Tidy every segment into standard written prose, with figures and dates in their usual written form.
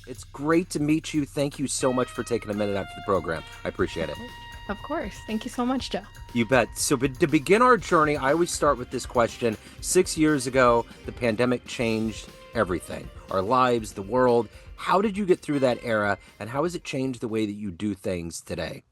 It's great to meet you. Thank you so much for taking a minute out for the program. I appreciate it. Of course. Thank you so much, Joe. You bet. So, but to begin our journey, I always start with this question. 6 years ago, the pandemic changed everything, our lives, the world. How did you get through that era, and how has it changed the way that you do things today?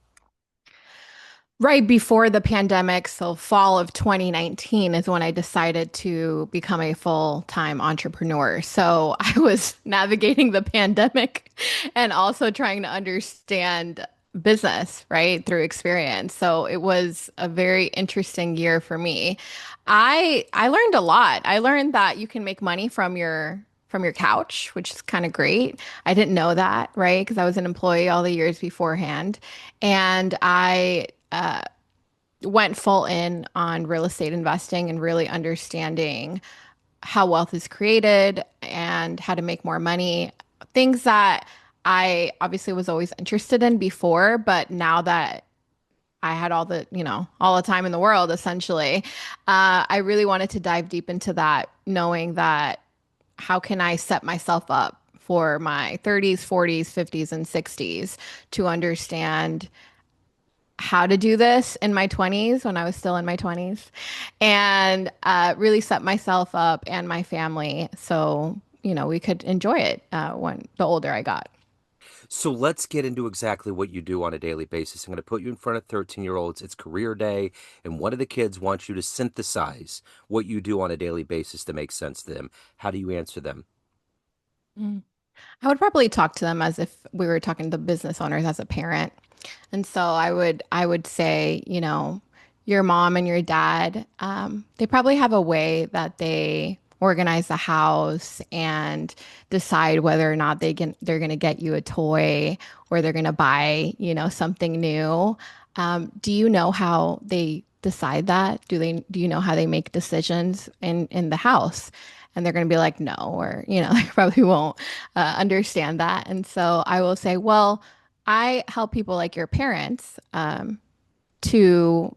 Right before the pandemic, so fall of 2019 is when I decided to become a full-time entrepreneur. So I was navigating the pandemic and also trying to understand business, right, through experience. So it was a very interesting year for me. I learned a lot. I learned that you can make money from your couch, which is kind of great. I didn't know that, right? Because I was an employee all the years beforehand. And I went full in on real estate investing and really understanding how wealth is created and how to make more money. Things that I obviously was always interested in before, but now that I had all the, all the time in the world, essentially, I really wanted to dive deep into that, knowing that how can I set myself up for my 30s, 40s, 50s, and 60s to understand how to do this in my 20s when I was still in my 20s and really set myself up and my family so, we could enjoy it when the older I got. So let's get into exactly what you do on a daily basis. I'm going to put you in front of 13-year-olds. It's career day, and one of the kids wants you to synthesize what you do on a daily basis to make sense to them. How do you answer them? Mm. I would probably talk to them as if we were talking to business owners as a parent. And so I would say, your mom and your dad, they probably have a way that they organize the house and decide whether or not they're going to get you a toy or they're going to buy, something new. Do you know how they decide that? Do you know how they make decisions in the house? And they're going to be like, no, or, they probably won't understand that. And so I will say, well, I help people like your parents to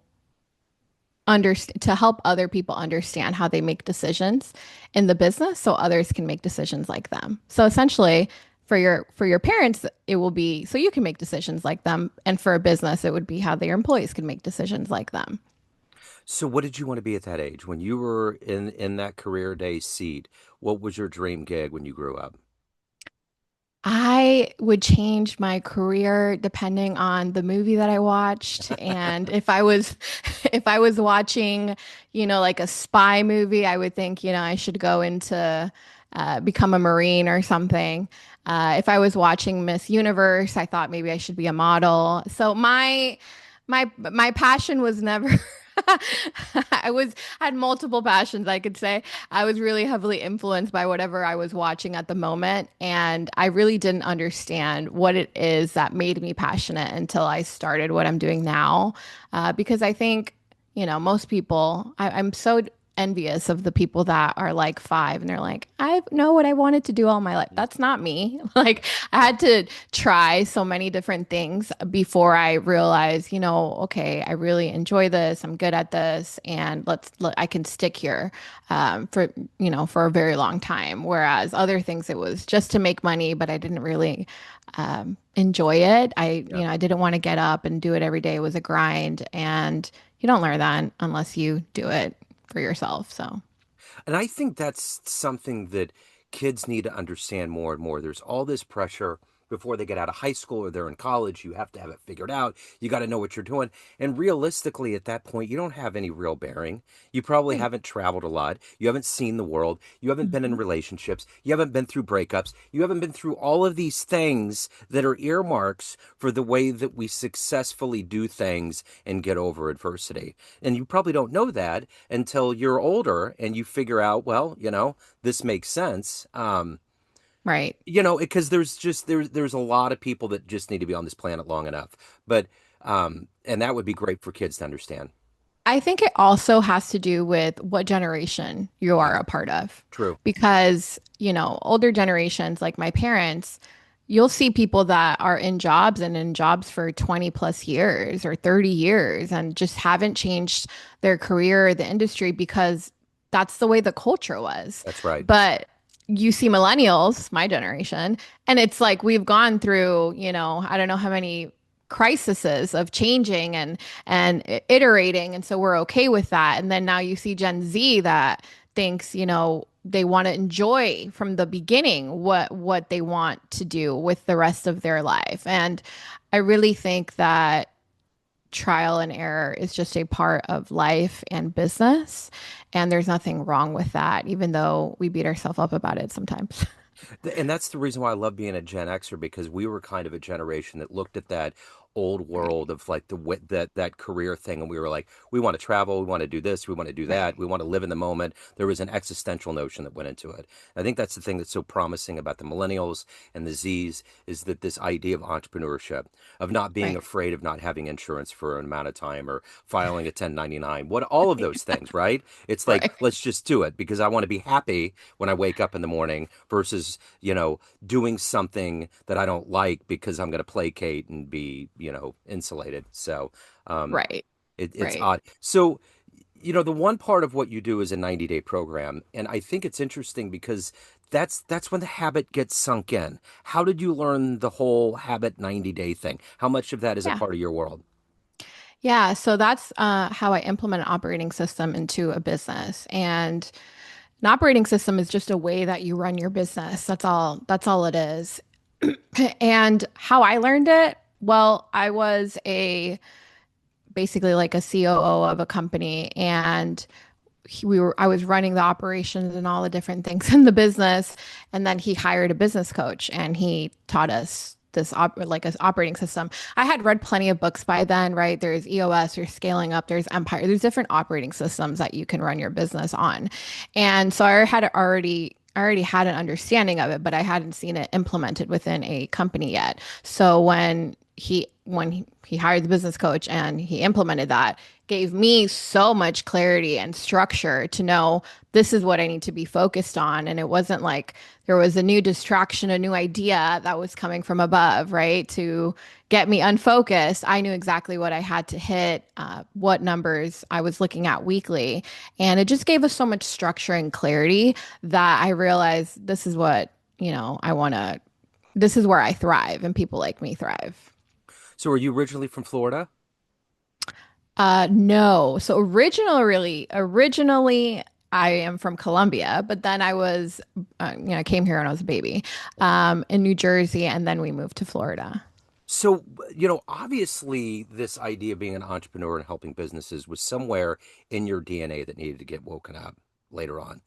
understand to help other people understand how they make decisions in the business so others can make decisions like them. So essentially for your parents it will be so you can make decisions like them, and for a business it would be how their employees can make decisions like them. So what did you want to be at that age when you were in that career day seat? What was your dream gig when you grew up? I would change my career depending on the movie that I watched. And if I was if I was watching, like a spy movie, I would think, I should go into become a Marine or something. If I was watching Miss Universe, I thought maybe I should be a model. So my passion was never I had multiple passions, I could say. I was really heavily influenced by whatever I was watching at the moment, and I really didn't understand what it is that made me passionate until I started what I'm doing now. Because I think, most people, I'm so envious of the people that are like five and they're like, I know what I wanted to do all my life. That's not me. Like, I had to try so many different things before I realized, okay, I really enjoy this. I'm good at this, and I can stick here for a very long time. Whereas other things, it was just to make money, but I didn't really enjoy it. Yeah. I didn't want to get up and do it every day. It was a grind, and you don't learn that unless you do it for yourself. So, And I think that's something that kids need to understand more and more. There's all this pressure before they get out of high school or they're in college. You have to have it figured out. You got to know what you're doing. And realistically, at that point, you don't have any real bearing. You probably right. haven't traveled a lot. You haven't seen the world. You haven't been in Mhm. relationships. You haven't been through breakups. You haven't been through all of these things that are earmarks for the way that we successfully do things and get over adversity. And you probably don't know that until you're older and you figure out, well, this makes sense. Right. Because there's a lot of people that just need to be on this planet long enough. But and that would be great for kids to understand. I think it also has to do with what generation you are Ah, a part of. true. Because, older generations like my parents, you'll see people that are in jobs and in jobs for 20 plus years or 30 years and just haven't changed their career or the industry because that's the way the culture was. That's right. But you see millennials, my generation, and it's like we've gone through, I don't know how many crises of changing and iterating, and so we're okay with that. And then now you see Gen Z that thinks, they want to enjoy from the beginning what they want to do with the rest of their life. And I really think that trial and error is just a part of life and business. And there's nothing wrong with that, even though we beat ourselves up about it sometimes. And that's the reason why I love being a Gen Xer, because we were kind of a generation that looked at that old Right, world of like that career thing, and we were like, we want to travel, we want to do this, we want to do right, that, we want to live in the moment. There was an existential notion that went into it. I think that's the thing that's so promising about the millennials and the Zs, is that this idea of entrepreneurship, of not being right, afraid of not having insurance for an amount of time, or filing a 1099, what all of those things, right? It's like, right, let's just do it because I want to be happy when I wake up in the morning versus, doing something that I don't like because I'm going to placate and be, insulated. So um, right, it's right. odd. So, the one part of what you do is a 90-day program. And I think it's interesting because that's when the habit gets sunk in. How did you learn the whole habit 90-day thing? How much of that is a Yeah. part of your world? Yeah. So that's how I implement an operating system into a business. And an operating system is just a way that you run your business. That's all it is. And how I learned it, well, I was a basically like a COO of a company, and I was running the operations and all the different things in the business. And then he hired a business coach and he taught us like an operating system. I had read plenty of books by then, right? There's EOS, there's scaling up, there's Empire, there's different operating systems that you can run your business on. And so I already had an understanding of it, but I hadn't seen it implemented within a company yet. So when he hired the business coach and he implemented that, gave me so much clarity and structure to know this is what I need to be focused on. And it wasn't like there was a new distraction, a new idea that was coming from above, right? To get me unfocused. I knew exactly what I had to hit, what numbers I was looking at weekly. And it just gave us so much structure and clarity that I realized this is what, this is where I thrive and people like me thrive. So, are you originally from Florida? No. So originally, I am from Colombia, but then I came here when I was a baby, in New Jersey, and then we moved to Florida. So, obviously, this idea of being an entrepreneur and helping businesses was somewhere in your DNA that needed to get woken up later on.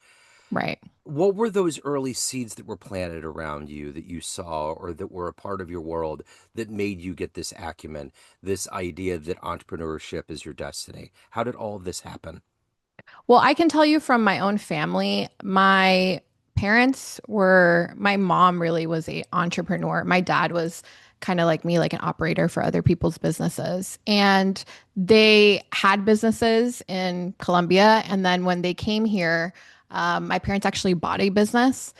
Right. What were those early seeds that were planted around you that you saw or that were a part of your world that made you get this acumen, this idea that entrepreneurship is your destiny? How did all of this happen? Well, I can tell you from my own family, my mom really was a entrepreneur. My dad was kind of like me, like an operator for other people's businesses. And they had businesses in Colombia. And then when they came here, my parents actually bought a business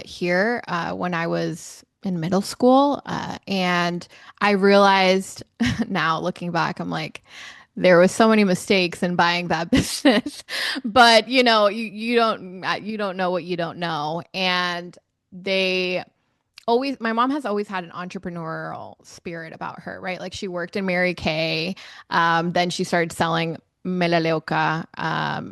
here when I was in middle school. And I realized now looking back, I'm like, there was so many mistakes in buying that business. But you don't know what you don't know. And they always my mom has always had an entrepreneurial spirit about her, right? Like she worked in Mary Kay, then she started selling melaleuca,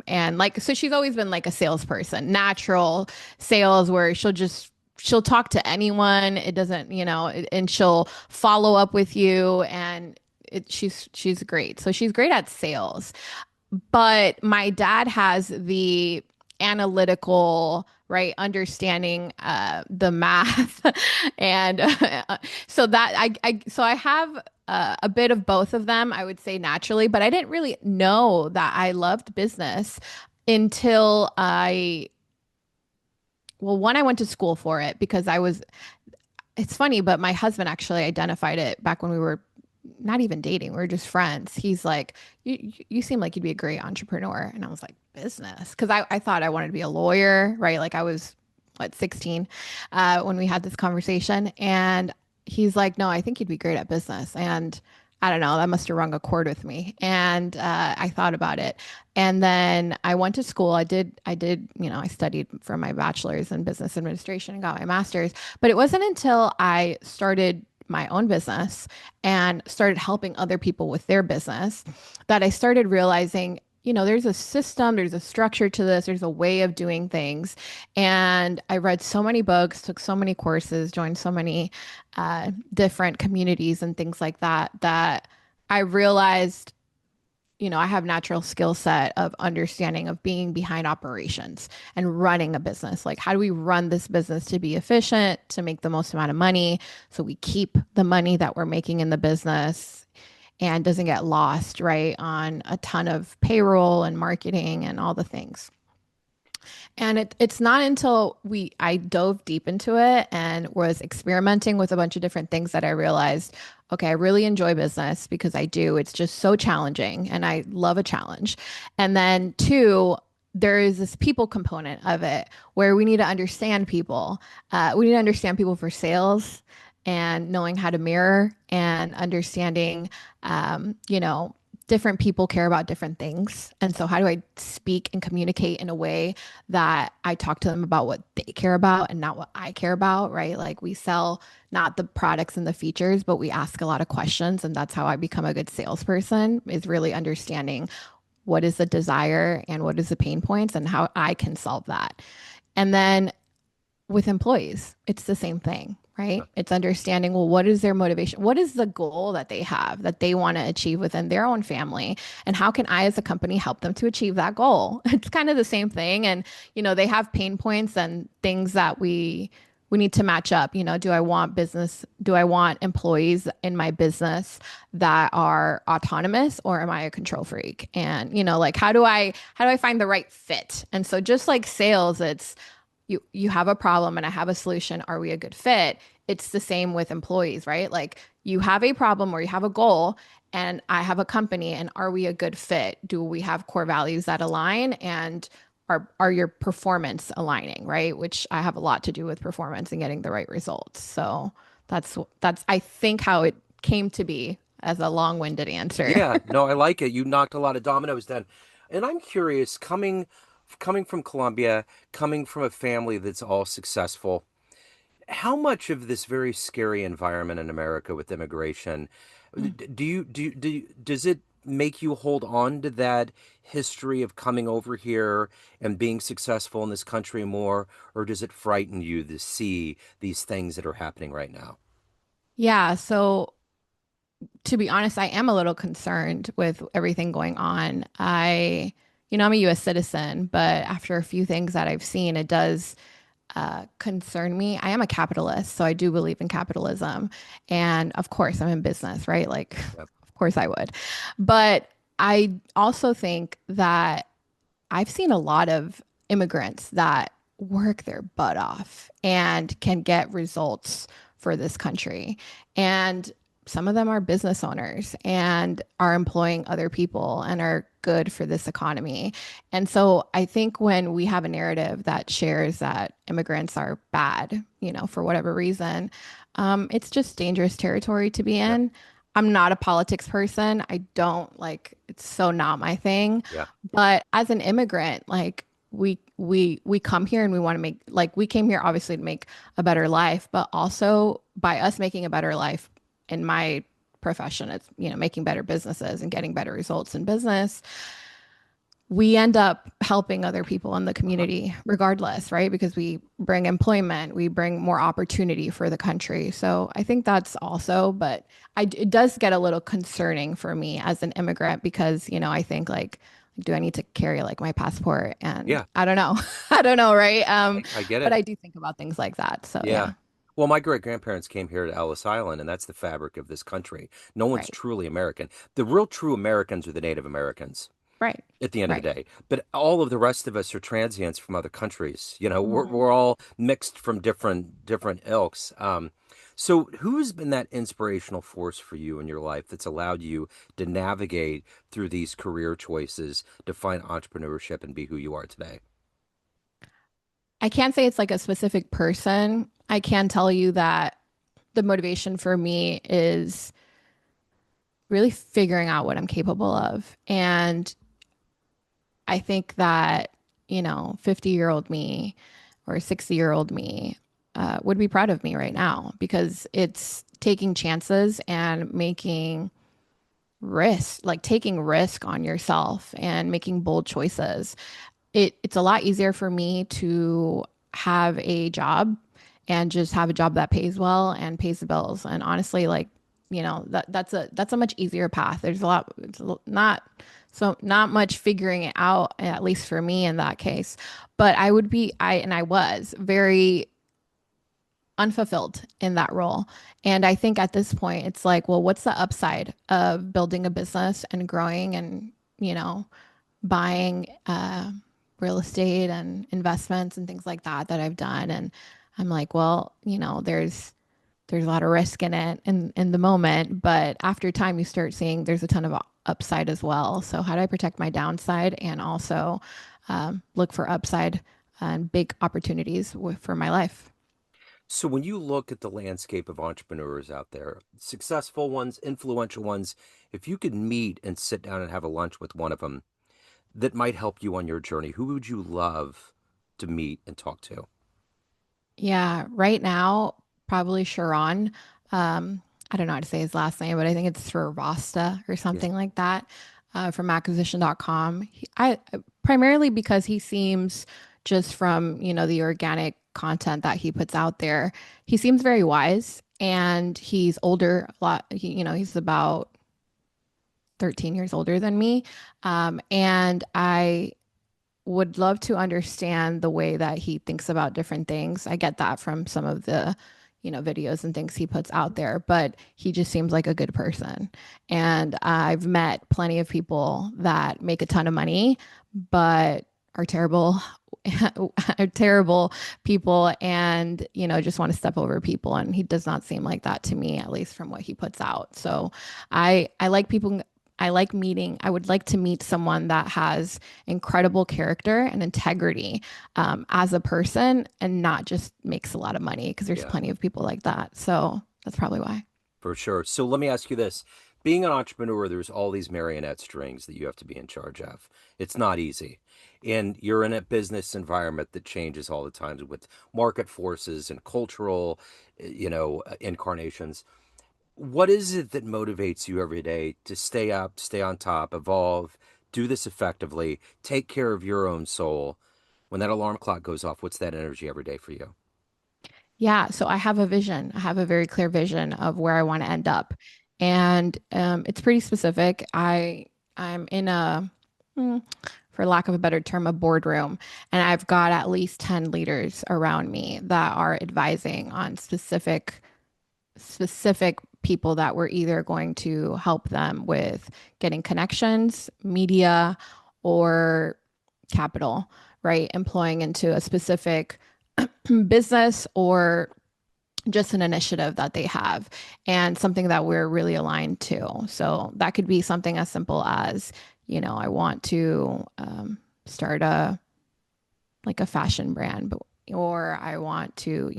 and like so she's always been like a salesperson, natural sales, where she'll talk to anyone. It doesn't, and she'll follow up with you, and she's great. So she's great at sales. But my dad has the analytical, right, understanding, the math, and so I have a bit of both of them, I would say naturally, but I didn't really know that I loved business until one, I went to school for it because it's funny, but my husband actually identified it back when we were not even dating. We were just friends. He's like, you seem like you'd be a great entrepreneur. And I was like, business? Because I thought I wanted to be a lawyer, right? Like I was, what, 16 when we had this conversation. And he's like, no, I think you'd be great at business. And I don't know, that must have rung a chord with me. And I thought about it. And then I went to school. I studied for my bachelor's in business administration and got my master's. But it wasn't until I started my own business and started helping other people with their business that I started realizing, there's a system, there's a structure to this, there's a way of doing things. And I read so many books, took so many courses, joined so many different communities and things like that, that I realized, I have natural skill set of understanding of being behind operations and running a business. Like, how do we run this business to be efficient, to make the most amount of money, so we keep the money that we're making in the business and doesn't get lost, right, on a ton of payroll and marketing and all the things. And it's not until I dove deep into it and was experimenting with a bunch of different things that I realized, okay, I really enjoy business because I do. It's just so challenging and I love a challenge. And then two, there is this people component of it where we need to understand people. We need to understand people for sales and knowing how to mirror and understanding, different people care about different things. And so, how do I speak and communicate in a way that I talk to them about what they care about and not what I care about, right? Like, we sell not the products and the features, but we ask a lot of questions. And that's how I become a good salesperson, is really understanding what is the desire and what is the pain points and how I can solve that. And then with employees, it's the same thing, right? It's understanding, well, what is their motivation? What is the goal that they have that they want to achieve within their own family? And how can I, as a company, help them to achieve that goal? It's kind of the same thing. And, they have pain points and things that we need to match up. Do I want employees in my business that are autonomous, or am I a control freak? And, like, how do I find the right fit? And so, just like sales, it's, you have a problem and I have a solution. Are we a good fit? It's the same with employees, right? Like, you have a problem or you have a goal and I have a company, and are we a good fit? Do we have core values that align, and are your performance aligning, right? Which I have a lot to do with performance and getting the right results. So that's I think how it came to be, as a long-winded answer. Yeah, no, I like it. You knocked a lot of dominoes down. And I'm curious, coming from Colombia, coming from a family that's all successful, how much of this very scary environment in America with immigration, does it make you hold on to that history of coming over here and being successful in this country more, or does it frighten you to see these things that are happening right now? Yeah, so to be honest, I am a little concerned with everything going on. I'm a US citizen, but after a few things that I've seen, it does concern me. I am a capitalist, so I do believe in capitalism. And of course, I'm in business, right? Like, Yep. of course I would. But I also think that I've seen a lot of immigrants that work their butt off and can get results for this country. And some of them are business owners and are employing other people and are good for this economy. And so I think when we have a narrative that shares that immigrants are bad, for whatever reason, it's just dangerous territory to be Yep. in. I'm not a politics person. I don't like, it's so not my thing. Yeah. But as an immigrant, like, we come here and we want to make, like, we came here obviously to make a better life, but also by us making a better life in my profession, it's, making better businesses and getting better results in business, we end up helping other people in the Uh-huh. community regardless, right? Because we bring employment, we bring more opportunity for the country. So I think that's also, but it does get a little concerning for me as an immigrant because, I think, like, do I need to carry like my passport? And Yeah, I don't know. I don't know, right? I get But it. I do think about things like that. So Yeah. yeah, Well, my great grandparents came here to Ellis Island, and that's the fabric of this country. No one's right, truly American. The real true Americans are the Native Americans right, at the end of the right. day. But all of the rest of us are transients from other countries. Mhm. We're all mixed from different ilks. So who's been that inspirational force for you in your life that's allowed you to navigate through these career choices to find entrepreneurship and be who you are today? I can't say it's like a specific person. I can tell you that the motivation for me is really figuring out what I'm capable of. And I think that, 50-year-old me or 60-year-old me would be proud of me right now because it's taking chances and making risk, like taking risk on yourself and making bold choices. It's a lot easier for me to have a job and just have a job that pays well and pays the bills. And honestly, like, that's a much easier path. There's a lot, not much figuring it out, at least for me in that case. But I was very unfulfilled in that role. And I think at this point, it's like, well, what's the upside of building a business and growing and, buying real estate and investments and things like that I've done. And I'm like, well, there's a lot of risk in it in the moment, but after time you start seeing there's a ton of upside as well. So how do I protect my downside and also look for upside and big opportunities for my life? So when you look at the landscape of entrepreneurs out there, successful ones, influential ones, if you could meet and sit down and have a lunch with one of them that might help you on your journey, who would you love to meet and talk to? Yeah, right now, probably Sharon. I don't know how to say his last name, but I think it's Rasta or Yeah. something like that from acquisition.com. Primarily because he seems just from, the organic content that he puts out there, he seems very wise and he's older a lot. He's about 13 years older than me. And I would love to understand the way that he thinks about different things. I get that from some of the, videos and things he puts out there, but he just seems like a good person. And I've met plenty of people that make a ton of money, but are terrible are terrible people and just want to step over people, and he does not seem like that to me, at least from what he puts out. So I like people. I would like to meet someone that has incredible character and integrity as a person and not just makes a lot of money because there's Yeah, plenty of people like that. So that's probably why. for sure. So let me ask you this. Being an entrepreneur, there's all these marionette strings that you have to be in charge of. It's not easy. And you're in a business environment that changes all the time with market forces and cultural, incarnations. What is it that motivates you every day to stay up, stay on top, evolve, do this effectively, take care of your own soul? When that alarm clock goes off, what's that energy every day for you? Yeah, so I have a vision. I have a very clear vision of where I want to end up, and it's pretty specific. I'm in for lack of a better term, a boardroom, and I've got at least 10 leaders around me that are advising on specific people that we're either going to help them with getting connections, media, or capital, right? Employing into a specific business or just an initiative that they have and something that we're really aligned to. So that could be something as simple as, I want to start a fashion brand, but or I want to,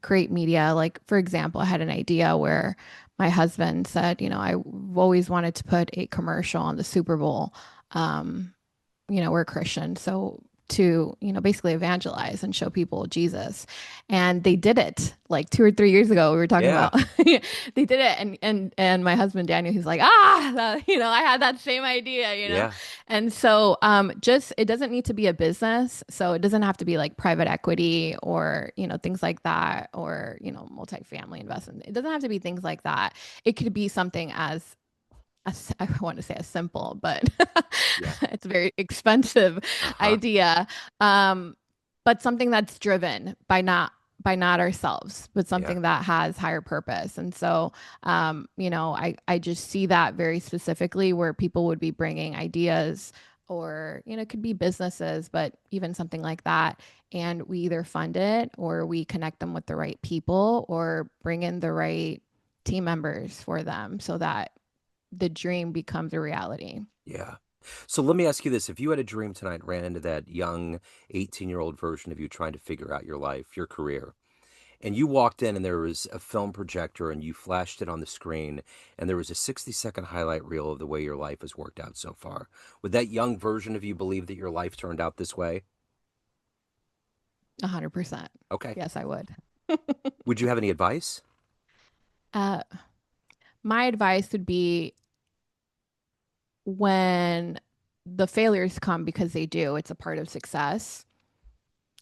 create media. Like for example, I had an idea where my husband said, I've always wanted to put a commercial on the Super Bowl. We're Christian, so to, basically evangelize and show people Jesus. And they did it like 2 or 3 years ago. We were talking Yeah, about they did it, and my husband Daniel, he's like, I had that same idea. yeah, And so just it doesn't need to be a business. So it doesn't have to be like private equity or, things like that, or, multifamily investment. It doesn't have to be things like that. It could be something I want to say a simple, but yeah. it's a very expensive Uh-huh. idea. Um, but something that's driven by not ourselves, but Yeah. something that has higher purpose. And so, I just see that very specifically where people would be bringing ideas or, it could be businesses, but even something like that. And we either fund it or we connect them with the right people or bring in the right team members for them so that the dream becomes a reality. Yeah. So let me ask you this. If you had a dream tonight and ran into that young 18-year-old version of you trying to figure out your life, your career, and you walked in and there was a film projector and you flashed it on the screen and there was a 60-second highlight reel of the way your life has worked out so far, would that young version of you believe that your life turned out this way? 100%. Okay. Yes, I would. Would you have any advice? Uh, my advice would be when the failures come, because they do, it's a part of success.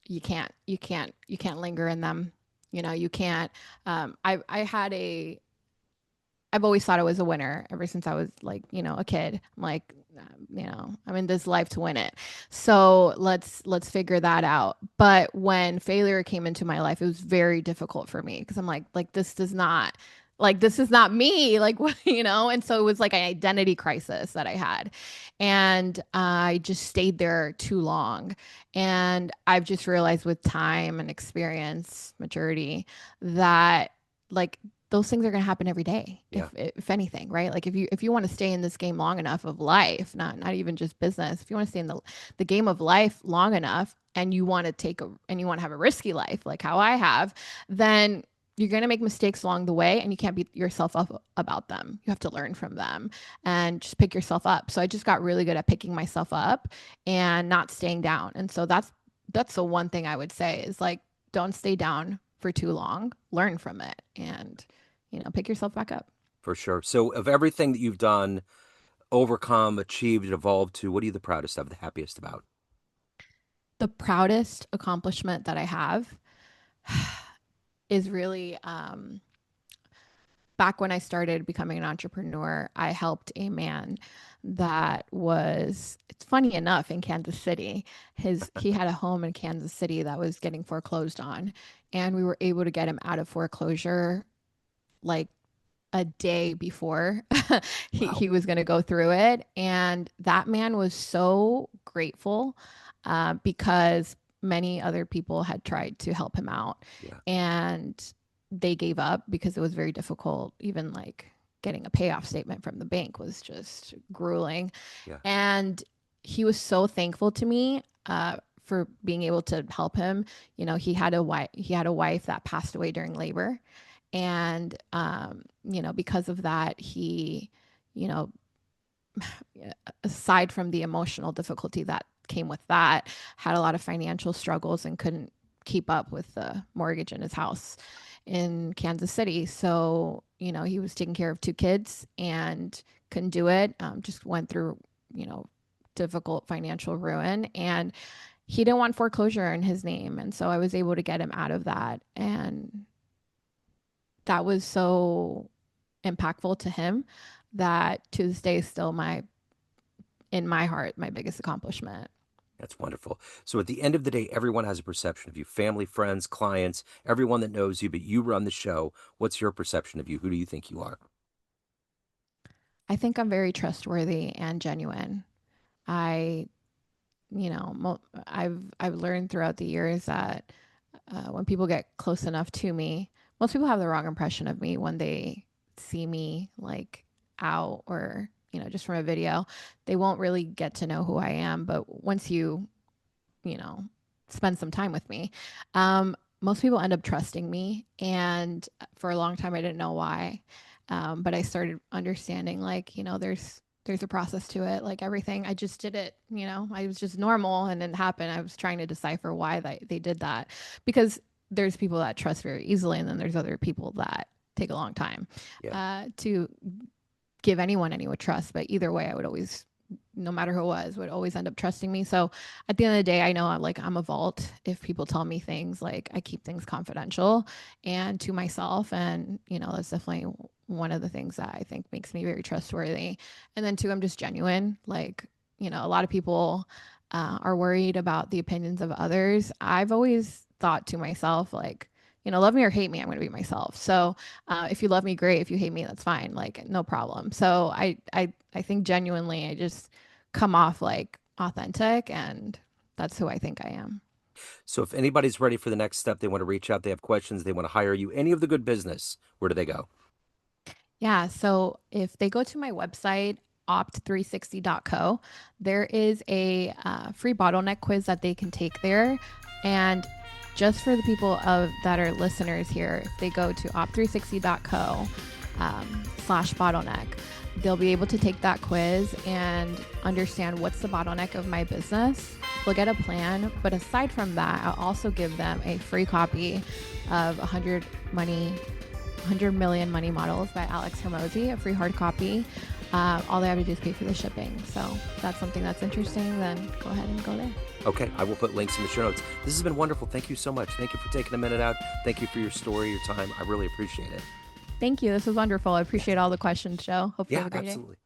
You can't linger in them. You can't. I had a I've always thought I was a winner ever since I was like, a kid. I'm like, I'm in this life to win it. So let's figure that out. But when failure came into my life, it was very difficult for me because I'm like this is not me. Like what, And so it was like an identity crisis that I had. And I just stayed there too long. And I've just realized with time and experience, maturity, that like those things are going to happen every day Yeah, if anything, right? Like if you want to stay in this game long enough of life, not even just business, if you want to stay in the game of life long enough and you want to and you want to have a risky life like how I have, then you're going to make mistakes along the way and you can't beat yourself up about them. You have to learn from them and just pick yourself up. So I just got really good at picking myself up and not staying down. And so that's the one thing I would say is like don't stay down for too long, learn from it, and pick yourself back up. for sure. So, of everything that you've done, overcome, achieved, evolved to, what are you the proudest of, the happiest about? The proudest accomplishment that I have is really back when I started becoming an entrepreneur, I helped a man that was, it's funny enough, in Kansas City. He had a home in Kansas City that was getting foreclosed on, and we were able to get him out of foreclosure like a day before Wow. he was going to go through it. And that man was so grateful because many other people had tried to help him out. Yeah. And they gave up because it was very difficult. Even like getting a payoff statement from the bank was just grueling. Yeah. And he was so thankful to me for being able to help him. He had a wife that passed away during labor, and because of that, he, you know, aside from the emotional difficulty that came with that, had a lot of financial struggles and couldn't keep up with the mortgage in his house in Kansas City. So, he was taking care of two kids and couldn't do it. Just went through, you know, difficult financial ruin, and he didn't want foreclosure in his name. And so I was able to get him out of that. And that was so impactful to him that to this day is still in my heart, my biggest accomplishment. That's wonderful. So at the end of the day, everyone has a perception of you, family, friends, clients, everyone that knows you, but you run the show. What's your perception of you? Who do you think you are? I think I'm very trustworthy and genuine. I, I've learned throughout the years that when people get close enough to me, most people have the wrong impression of me when they see me like out or just from a video. They won't really get to know who I am. But once you know, spend some time with me. Most people end up trusting me. And for a long time, I didn't know why. But I started understanding, like, there's a process to it. Like everything, I just did it. I was just normal, and it happened. I was trying to decipher why they did that, because there's people that trust very easily, and then there's other people that take a long time Yeah. to give anyone any would trust. But either way, I would always, no matter who it was, would always end up trusting me. So at the end of the day, I know I'm a vault. If people tell me things, like I keep things confidential and to myself. And, that's definitely one of the things that I think makes me very trustworthy. And then two, I'm just genuine. Like, a lot of people are worried about the opinions of others. I've always thought to myself, like, love me or hate me, I'm going to be myself. So if you love me, great. If you hate me, that's fine. Like, no problem. So I think genuinely, I just come off like authentic, and that's who I think I am. So if anybody's ready for the next step, they want to reach out, they have questions, they want to hire you, any of the good business, where do they go? Yeah. So if they go to my website, opt360.co, there is a free bottleneck quiz that they can take there. And just for the people that are listeners here, if they go to op360.co /bottleneck, they'll be able to take that quiz and understand what's the bottleneck of my business. They'll get a plan. But aside from that, I'll also give them a free copy of 100 Million Money Models by Alex Hormozi, a free hard copy. All they have to do is pay for the shipping. So if that's something that's interesting, then go ahead and go there. Okay, I will put links in the show notes. This has been wonderful. Thank you so much. Thank you for taking a minute out. Thank you for your story, your time. I really appreciate it. Thank you. This was wonderful. I appreciate all the questions, Joe. Hope you have a great day. Absolutely.